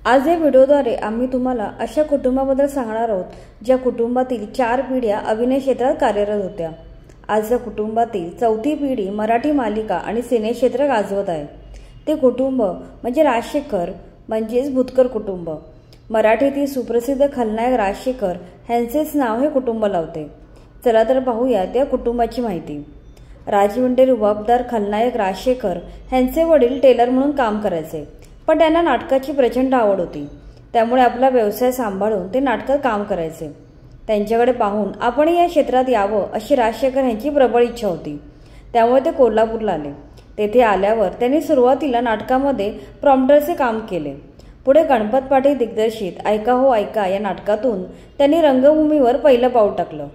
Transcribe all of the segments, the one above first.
आज या व्हिडिओद्वारे आम्ही तुम्हाला अशा कुटुंबाबद्दल सांगणार आहोत ज्या कुटुंबातील 4 पिढ्या अभिनय क्षेत्रात कार्यरत होत्या। आज या कुटुंबातील 4थी पिढी मराठी मालिका आणि सिने क्षेत्र गाजवत आहे। ते कुटुंब म्हणजे राजशेखर म्हणजेच भुतकर कुटुंब। मराठीतील सुप्रसिद्ध खलनायक राजशेखर यांचेच नाव हे कुटुंब लावते। चला तर पाहूया त्या कुटुंबाची माहिती। राजवंटे रुबाबदार खलनायक राजशेखर यांचे वडील टेलर म्हणून काम करायचे, पण त्यांना नाटकाची प्रचंड आवड होती। त्यामुळे आपला व्यवसाय सांभाळून ते नाटकात काम करायचे। त्यांच्याकडे पाहून आपण या क्षेत्रात यावं अशी राजशेखर यांची प्रबळ इच्छा होती। त्यामुळे ते कोल्हापूरला आले। तेथे आल्यावर त्यांनी सुरुवातीला नाटकामध्ये प्रॉम्प्टरचे काम केले। पुढे गणपत पाटील दिग्दर्शित ऐका हो ऐका या नाटकातून त्यांनी रंगभूमीवर पहिलं पाऊल टाकलं।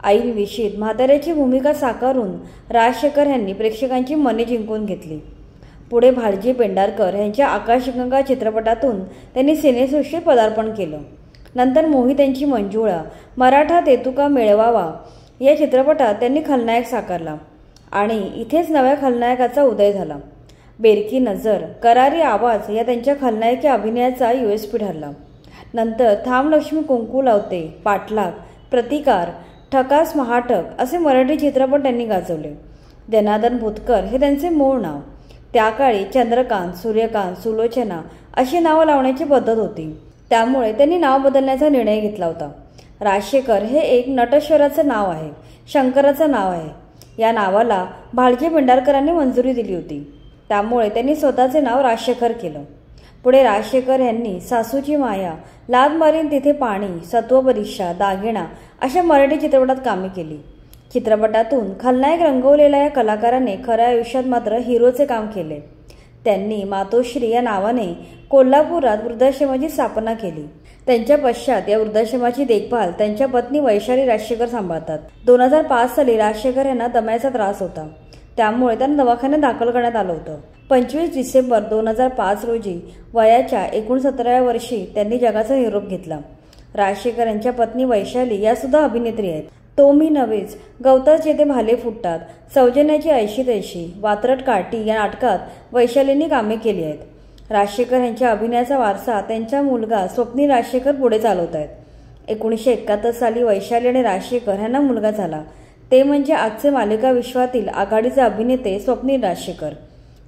ऐन विशीत म्हाताऱ्याची भूमिका साकारून राजशेखर यांनी प्रेक्षकांची मने जिंकून घेतली। पुढे भालजी पेंढारकर यांच्या आकाशगंगा चित्रपटातून त्यांनी सिनेसृष्टीत पदार्पण केलं। नंतर मोहित यांची मंजुळा, मराठा तेतुका मेळवावा या चित्रपटात त्यांनी खलनायक साकारला आणि इथेच नव्या खलनायकाचा उदय झाला। बेरकी नजर, करारी आवाज या त्यांच्या खलनायकी अभिनयाचा USP ठरला। नंतर थांब लक्ष्मी कुंकू लावते, पाठलाग, प्रतिकार, ठकास महाटक असे मराठी चित्रपट त्यांनी गाजवले। जनार्दन भुतकर हे त्यांचे मूळ नाव। त्या काळी चंद्रकांत, सूर्यकांत, सुलोचना अशी नावं लावण्याची पद्धत होती, त्यामुळे त्यांनी नाव बदलण्याचा निर्णय घेतला होता। राजशेखर हे एक नटेश्वराचं नाव आहे, शंकराचं नाव आहे। या नावाला भालजी पेंढारकरांनी मंजुरी दिली होती, त्यामुळे त्यांनी स्वतःचे नाव राजशेखर केलं। पुढे राजशेखर यांनी सासूची माया, लाद मारीन तिथे पाणी, सत्वपरीक्षा, दागिना अशा मराठी चित्रपटात कामे केली। चित्रपटातून खलनायक रंगवलेल्या या कलाकाराने खऱ्या आयुष्यात मात्र हिरोचे काम केले। त्यांनी मातोश्री या नावाने कोल्हापुरात वृद्धाश्रमाची स्थापना केली। त्यांच्या पश्चात या वृद्धाश्रमाची देखभाल त्यांच्या पत्नी वैशाली राजशेखर सांभाळतात। 2005 साली राजशेखर यांना दम्याचा त्रास होता, त्यामुळे त्यांना दवाखान्यात दाखल करण्यात आलं होतं। 25 डिसेंबर 2005 रोजी वयाच्या 69व्या वर्षी त्यांनी जगाचा निरोप घेतला। राजशेखर यांच्या पत्नी वैशाली या सुद्धा अभिनेत्री आहेत। तो मी नव्हेच, गवताच येथे भाले फुटतात, सौजन्याची ऐशी तैशी, वात्रट काठी या नाटकात वैशालींनी कामे केली आहेत। राजशेखर यांच्या अभिनयाचा वारसा त्यांचा मुलगा स्वप्नील राजशेखर पुढे चालवत आहेत। 1971 साली वैशाली आणि राजशेखर यांना मुलगा झाला, ते म्हणजे आजचे मालिका विश्वातील आघाडीचे अभिनेते स्वप्नील राजशेखर।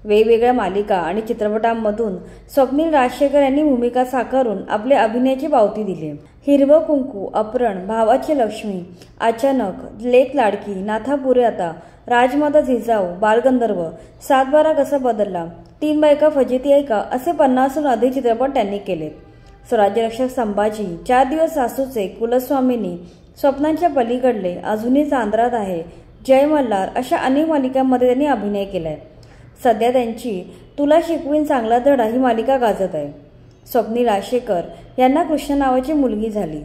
वेगवेगळ्या मालिका आणि चित्रपटांमधून स्वप्नील राजशेखर यांनी भूमिका साकारून आपल्या अभिनयाची पावती दिली। हिरवं कुंकू, अपहरण, भावाची लक्ष्मी, अचानक, लेक लाडकी, नाथापुरे आता, राजमाता जिजाऊ, बालगंधर्व, 7/12 कसा बदलला, 3 बायका फजिती ऐका असे 50हून अधिक चित्रपट त्यांनी केलेत। स्वराज्यरक्षक संभाजी, 4 दिवस सासूचे, कुलस्वामिनी, स्वप्नांच्या पलीकडले, अजूनही चांदरात आहे, जय मल्हार अशा अनेक मालिकांमध्ये त्यांनी अभिनय केलाय। सध्या त्यांची तुला शिकवीन चांगला धडा ही मालिका गाजत आहे। स्वप्नील राजशेखर यांना कृष्णा नावाची मुलगी झाली।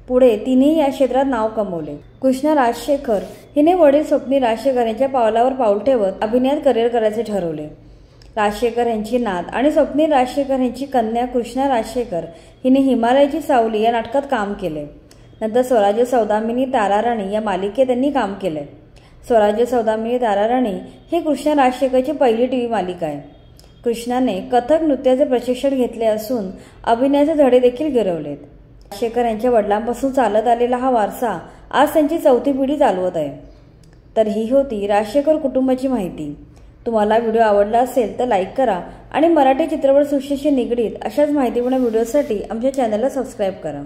पुढे तिनेही या क्षेत्रात नाव कमवले। कृष्णा राजशेखर हिने वडील स्वप्नील राजशेखर यांच्या पावलावर पाऊल ठेवत अभिनयात करिअर करायचे ठरवले। राजशेखर यांची नात आणि स्वप्नील राजशेखर यांची कन्या कृष्णा राजशेखर हिने हिमालयाची सावली या नाटकात काम केले। नंतर स्वराज्य सौदामिनी ताराराणी या मालिकेत त्यांनी काम केले। स्वराज्य सौदामिनी ताराराणी ही कृष्णा राजशेखरची पहिली TV मालिका आहे। कृष्णाने कथक नृत्याचे प्रशिक्षण घेतले असून अभिनयाचे धडे देखील गिरवलेत। राजशेखर यांच्या वडिलांपासून चालत आलेला हा वारसा आज त्यांची 4थी पिढी चालवत आहे। तर ही होती राजशेखर कुटुंबाची माहिती। तुम्हाला व्हिडिओ आवडला असेल तर लाईक करा आणि मराठी चित्रपट सृष्टीशी निगडीत अशाच माहितीपूर्ण व्हिडिओसाठी आमच्या चॅनलला सबस्क्राईब करा।